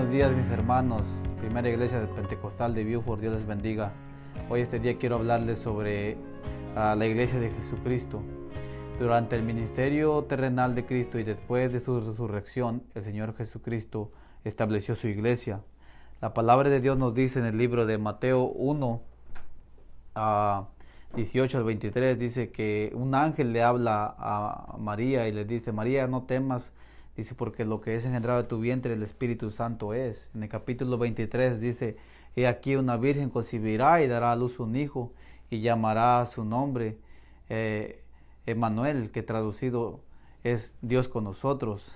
Buenos días, mis hermanos. Primera Iglesia Pentecostal de Viewford, Dios les bendiga. Hoy este día quiero hablarles sobre la Iglesia de Jesucristo. Durante el ministerio terrenal de Cristo y después de su resurrección, el Señor Jesucristo estableció su Iglesia. La palabra de Dios nos dice en el libro de Mateo 1, 18 al 23, dice que un ángel le habla a María y le dice: María, no temas. Dice, porque lo que es engendrado de tu vientre, el Espíritu Santo es. En el capítulo 23 dice: he aquí una virgen concebirá y dará a luz un hijo, y llamará su nombre Emmanuel, que traducido es Dios con nosotros.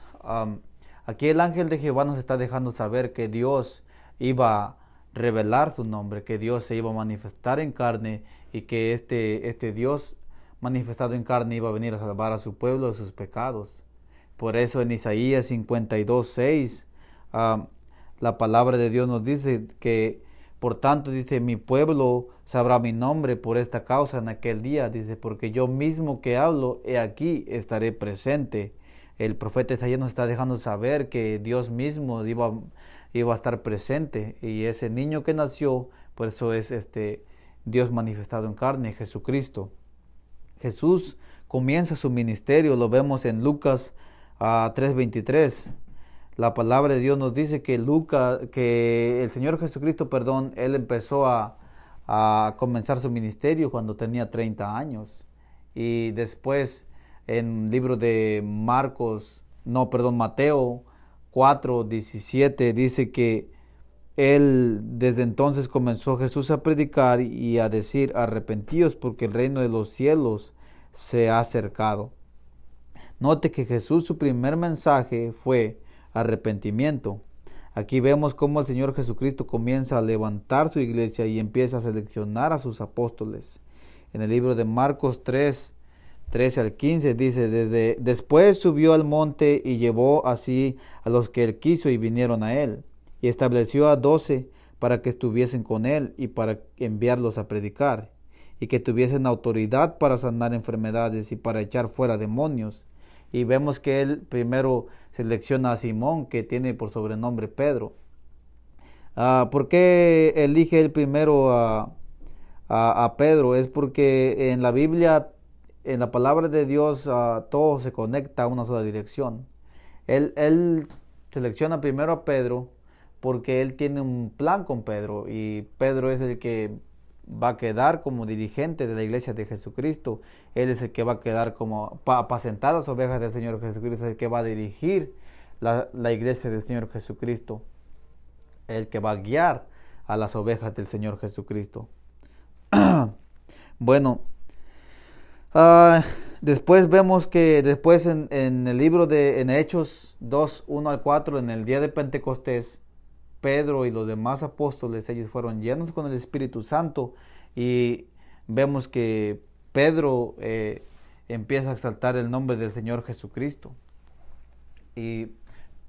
Aquí el ángel de Jehová nos está dejando saber que Dios iba a revelar su nombre, que Dios se iba a manifestar en carne, y que este Dios manifestado en carne iba a venir a salvar a su pueblo de sus pecados. Por eso en Isaías 52:6 la palabra de Dios nos dice que, por tanto, dice, mi pueblo sabrá mi nombre por esta causa en aquel día, dice, porque yo mismo que hablo, he aquí estaré presente. El profeta Isaías nos está dejando saber que Dios mismo iba a estar presente, y ese niño que nació, por eso es Dios manifestado en carne, Jesucristo. Jesús comienza su ministerio, lo vemos en Lucas 3:23. La palabra de Dios nos dice que el Señor Jesucristo, Él empezó a comenzar su ministerio cuando tenía 30 años. Y después en el libro de Mateo 4:17 dice que él desde entonces comenzó Jesús a predicar y a decir: arrepentíos, porque el reino de los cielos se ha acercado. Note que Jesús, su primer mensaje fue arrepentimiento. Aquí vemos cómo el Señor Jesucristo comienza a levantar su iglesia y empieza a seleccionar a sus apóstoles. En el libro de Marcos 3:13 al 15 dice: después subió al monte y llevó así a los que él quiso y vinieron a él. Y estableció a 12 para que estuviesen con él y para enviarlos a predicar, y que tuviesen autoridad para sanar enfermedades y para echar fuera demonios. Y vemos que él primero selecciona a Simón, que tiene por sobrenombre Pedro. ¿Por qué elige él primero a Pedro? Es porque en la Biblia, en la palabra de Dios, todo se conecta a una sola dirección. Él selecciona primero a Pedro porque él tiene un plan con Pedro, y Pedro es el que va a quedar como dirigente de la iglesia de Jesucristo. Él es el que va a quedar como apacentar las ovejas del Señor Jesucristo, es el que va a dirigir la iglesia del Señor Jesucristo, el que va a guiar a las ovejas del Señor Jesucristo. Bueno, después vemos que después en el libro en Hechos 2:1 al 4, en el día de Pentecostés, Pedro y los demás apóstoles, ellos fueron llenos con el Espíritu Santo, y vemos que Pedro empieza a exaltar el nombre del Señor Jesucristo, y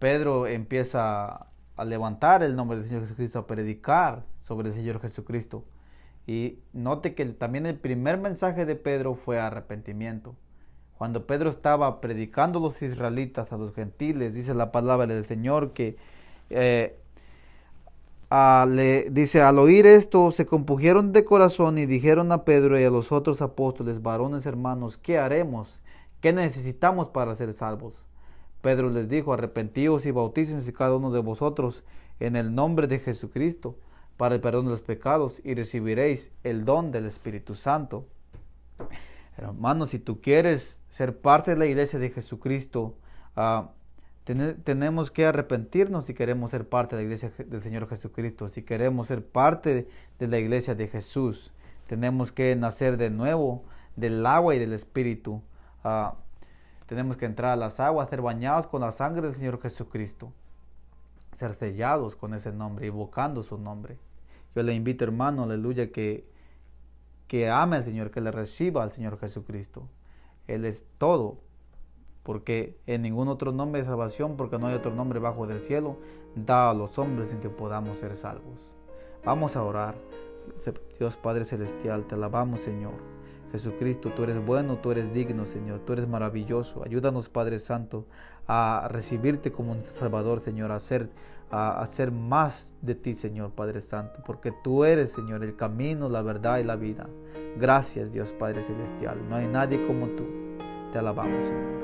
Pedro empieza a levantar el nombre del Señor Jesucristo, a predicar sobre el Señor Jesucristo. Y note que también el primer mensaje de Pedro fue arrepentimiento. Cuando Pedro estaba predicando a los israelitas, a los gentiles, dice la palabra del Señor que dice: al oír esto se compungieron de corazón y dijeron a Pedro y a los otros apóstoles: varones hermanos, ¿qué haremos? ¿Qué necesitamos para ser salvos? Pedro les dijo: arrepentíos y bautícense cada uno de vosotros en el nombre de Jesucristo para el perdón de los pecados, y recibiréis el don del Espíritu Santo. Hermanos, si tú quieres ser parte de la iglesia de Jesucristo, tenemos que arrepentirnos si queremos ser parte de la iglesia del Señor Jesucristo. Si queremos ser parte de la iglesia de Jesús, tenemos que nacer de nuevo del agua y del Espíritu. Tenemos que entrar a las aguas, ser bañados con la sangre del Señor Jesucristo, ser sellados con ese nombre, invocando su nombre. Yo le invito, hermano, aleluya, que ame al Señor, que le reciba al Señor Jesucristo. Él es todo, porque en ningún otro nombre de salvación, porque no hay otro nombre bajo del cielo dado a los hombres en que podamos ser salvos. Vamos a orar. Dios Padre Celestial, te alabamos, Señor. Jesucristo, tú eres bueno, tú eres digno, Señor, tú eres maravilloso. Ayúdanos, Padre Santo, a recibirte como nuestro Salvador, Señor, a ser a hacer más de ti, Señor Padre Santo, porque tú eres, Señor, el camino, la verdad y la vida. Gracias, Dios Padre Celestial. No hay nadie como tú. Te alabamos, Señor.